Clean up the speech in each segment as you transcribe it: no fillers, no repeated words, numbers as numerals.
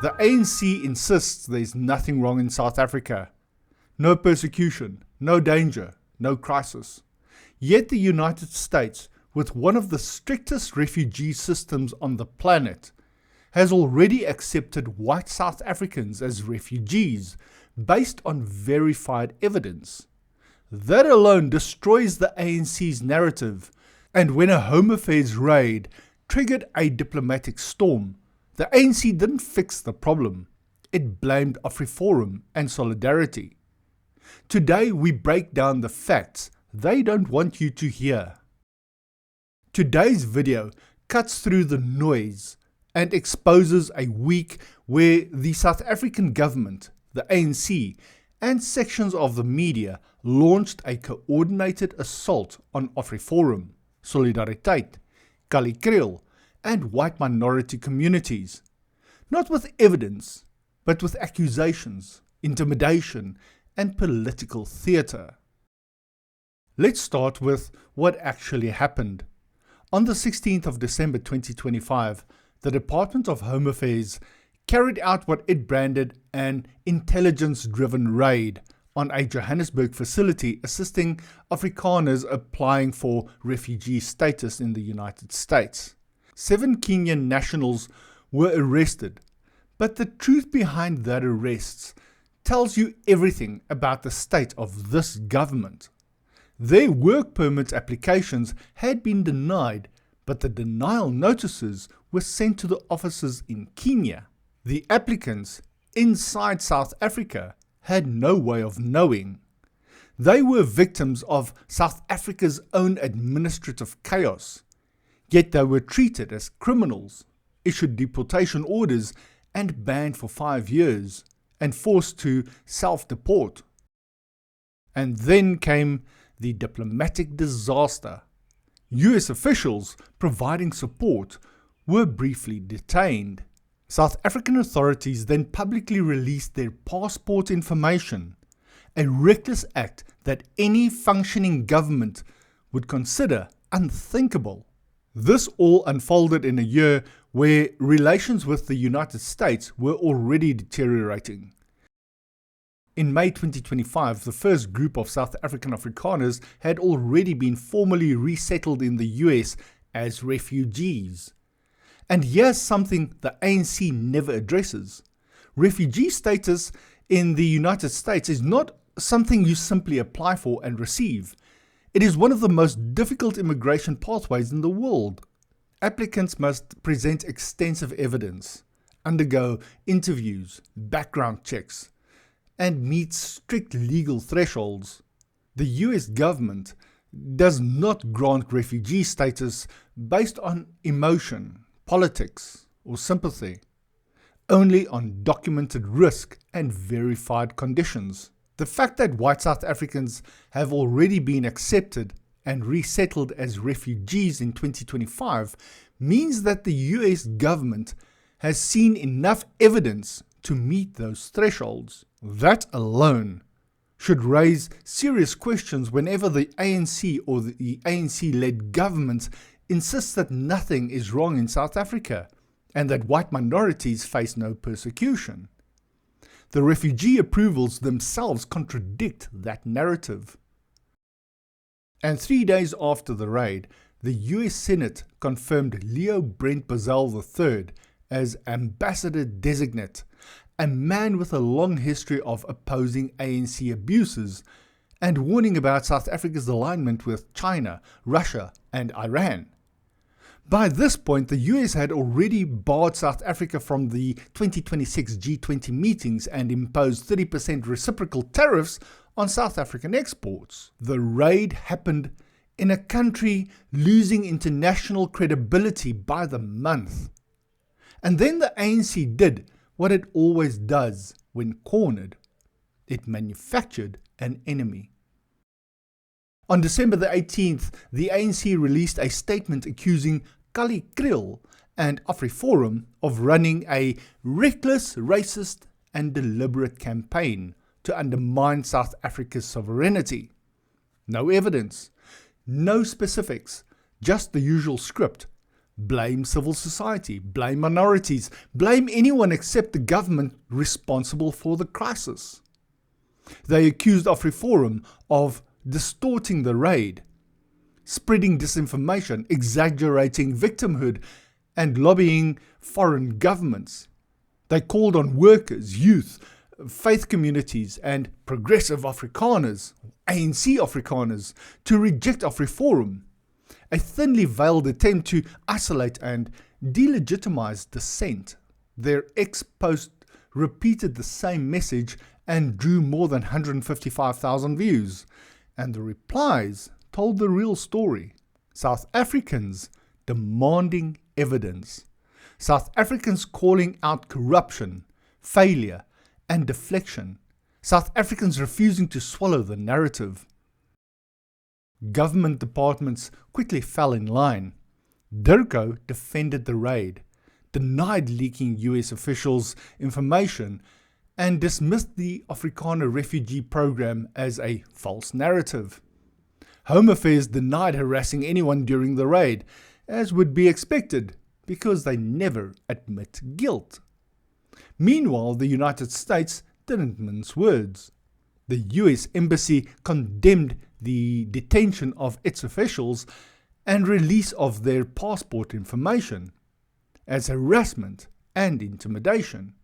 The ANC insists there is nothing wrong in South Africa. No persecution, no danger, no crisis. Yet the United States, with one of the strictest refugee systems on the planet, has already accepted white South Africans as refugees based on verified evidence. That alone destroys the ANC's narrative, and when a Home Affairs raid triggered a diplomatic storm, the ANC didn't fix the problem. It blamed AFRIFORUM and Solidarity. Today we break down the facts they don't want you to hear. Today's video cuts through the noise and exposes a week where the South African government, the ANC, and sections of the media launched a coordinated assault on AFRIFORUM, Solidariteit, Kriel, and white minority communities, not with evidence, but with accusations, intimidation, and political theatre. Let's start with what actually happened. On the 16th of December 2025, the Department of Home Affairs carried out what it branded an intelligence-driven raid on a Johannesburg facility assisting Afrikaners applying for refugee status in the United States. 7 Kenyan nationals were arrested, but the truth behind that arrests tells you everything about the state of this government. Their work permit applications had been denied, but the denial notices were sent to the offices in Kenya. The applicants inside South Africa had no way of knowing. They were victims of South Africa's own administrative chaos, yet they were treated as criminals, issued deportation orders, and banned for 5 years, and forced to self-deport. And then came the diplomatic disaster. US officials providing support were briefly detained. South African authorities then publicly released their passport information, a reckless act that any functioning government would consider unthinkable. This all unfolded in a year where relations with the United States were already deteriorating. In May 2025, the first group of South African Afrikaners had already been formally resettled in the US as refugees. And here's something the ANC never addresses. Refugee status in the United States is not something you simply apply for and receive. It is one of the most difficult immigration pathways in the world. Applicants must present extensive evidence, undergo interviews, background checks, and meet strict legal thresholds. The US government does not grant refugee status based on emotion, politics, or sympathy, only on documented risk and verified conditions. The fact that white South Africans have already been accepted and resettled as refugees in 2025 means that the US government has seen enough evidence to meet those thresholds. That alone should raise serious questions whenever the ANC or the ANC-led government insists that nothing is wrong in South Africa and that white minorities face no persecution. The refugee approvals themselves contradict that narrative. And 3 days after the raid, the US Senate confirmed Leo Brent Bazell III as ambassador designate, a man with a long history of opposing ANC abuses and warning about South Africa's alignment with China, Russia, and Iran. By this point, the US had already barred South Africa from the 2026 G20 meetings and imposed 30% reciprocal tariffs on South African exports. The raid happened in a country losing international credibility by the month. And then the ANC did what it always does when cornered. It manufactured an enemy. On December the 18th, the ANC released a statement accusing Kriel and AFRIFORUM of running a reckless, racist and deliberate campaign to undermine South Africa's sovereignty. No evidence, no specifics, just the usual script. blame civil society, blame minorities, blame anyone except the government responsible for the crisis. They accused AFRIFORUM of distorting the raid, spreading disinformation, exaggerating victimhood, and lobbying foreign governments. They called on workers, youth, faith communities, and progressive Afrikaners, ANC Afrikaners, to reject AFRIFORUM, a thinly veiled attempt to isolate and delegitimize dissent. Their ex-post repeated the same message and drew more than 155,000 views, and the replies told the real story. South Africans demanding evidence. South Africans calling out corruption, failure, and deflection. South Africans refusing to swallow the narrative. Government departments quickly fell in line. Dirko defended the raid, denied leaking US officials' information, and dismissed the Afrikaner refugee program as a false narrative. Home Affairs denied harassing anyone during the raid, as would be expected, because they never admit guilt. Meanwhile, the United States didn't mince words. The US Embassy condemned the detention of its officials and release of their passport information as harassment and intimidation.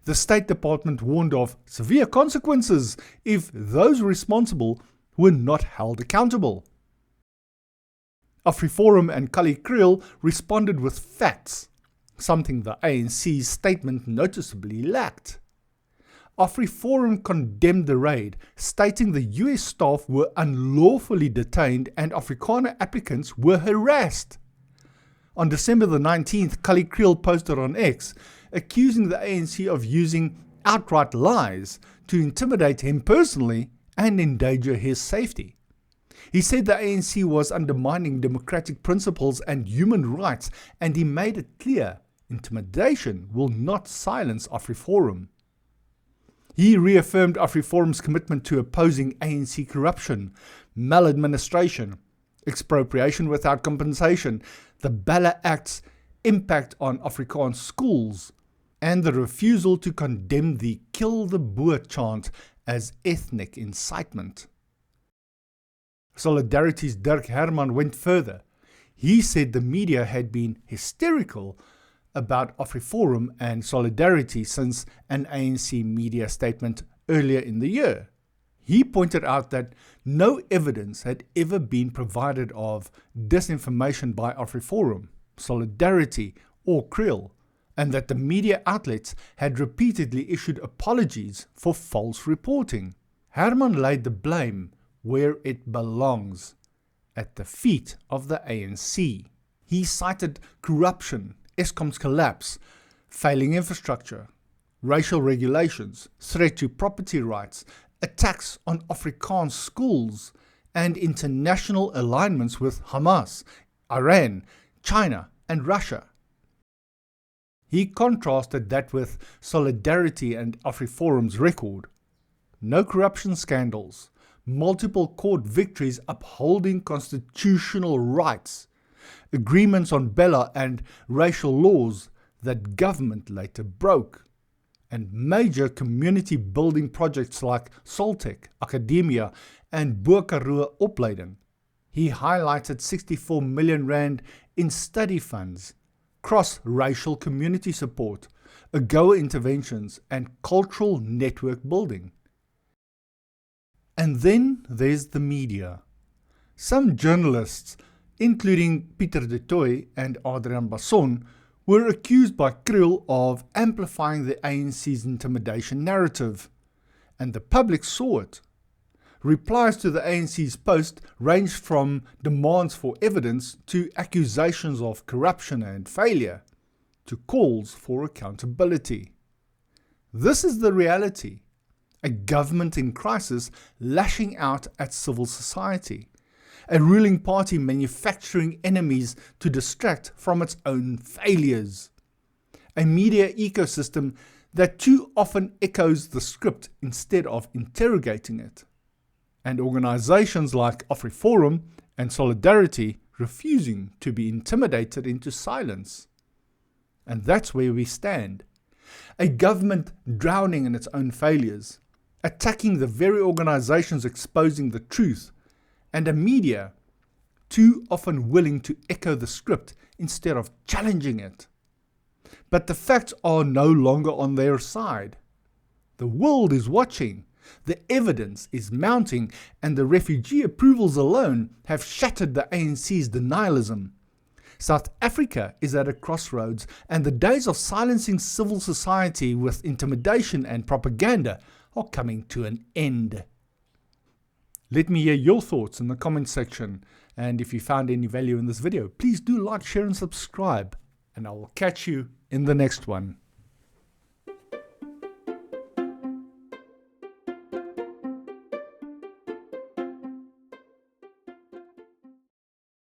The State Department warned of severe consequences if those responsible were not held accountable. AFRIFORUM and Kali Kriel responded with facts, something the ANC's statement noticeably lacked. AFRIFORUM condemned the raid, stating the US staff were unlawfully detained and Afrikaner applicants were harassed. On December the 19th, Kali Kriel posted on X, accusing the ANC of using outright lies to intimidate him personally and endanger his safety. He said the ANC was undermining democratic principles and human rights, and he made it clear intimidation will not silence AFRIFORUM. He reaffirmed AFRIFORUM's commitment to opposing ANC corruption, maladministration, expropriation without compensation, the Bala Act's impact on Afrikaans schools, and the refusal to condemn the Kill the Boer chant as ethnic incitement. Solidarity's Dirk Herman went further. He said the media had been hysterical about AFRIFORUM and Solidarity since an ANC media statement earlier in the year. He pointed out that no evidence had ever been provided of disinformation by AFRIFORUM, Solidarity, or Kriel, and that the media outlets had repeatedly issued apologies for false reporting. Herman laid the blame where it belongs, at the feet of the ANC. He cited corruption, Eskom's collapse, failing infrastructure, racial regulations, threat to property rights, attacks on Afrikaans schools, and international alignments with Hamas, Iran, China, and Russia. He contrasted that with Solidarity and AFRIFORUM's record. No corruption scandals, multiple court victories upholding constitutional rights, agreements on Bella and racial laws that government later broke, and major community building projects like Soltech, Academia, and Boerkaroo Opleiding. He highlighted 64 million rand in study funds, cross-racial community support, AGOA interventions, and cultural network building. And then there's the media. Some journalists, including Pieter de Tooy and Adrian Basson, were accused by Kriel of amplifying the ANC's intimidation narrative, and the public saw it. Replies to the ANC's post ranged from demands for evidence to accusations of corruption and failure, to calls for accountability. This is the reality. A government in crisis lashing out at civil society. A ruling party manufacturing enemies to distract from its own failures. A media ecosystem that too often echoes the script instead of interrogating it. And organizations like AFRIFORUM and Solidarity refusing to be intimidated into silence. And that's where we stand. A government drowning in its own failures, attacking the very organizations exposing the truth, and a media too often willing to echo the script instead of challenging it. But the facts are no longer on their side. The world is watching, the evidence is mounting, and the refugee approvals alone have shattered the ANC's denialism. South Africa is at a crossroads, and the days of silencing civil society with intimidation and propaganda are coming to an end. Let me hear your thoughts in the comment section, and if you found any value in this video, please do like, share and subscribe, and I will catch you in the next one.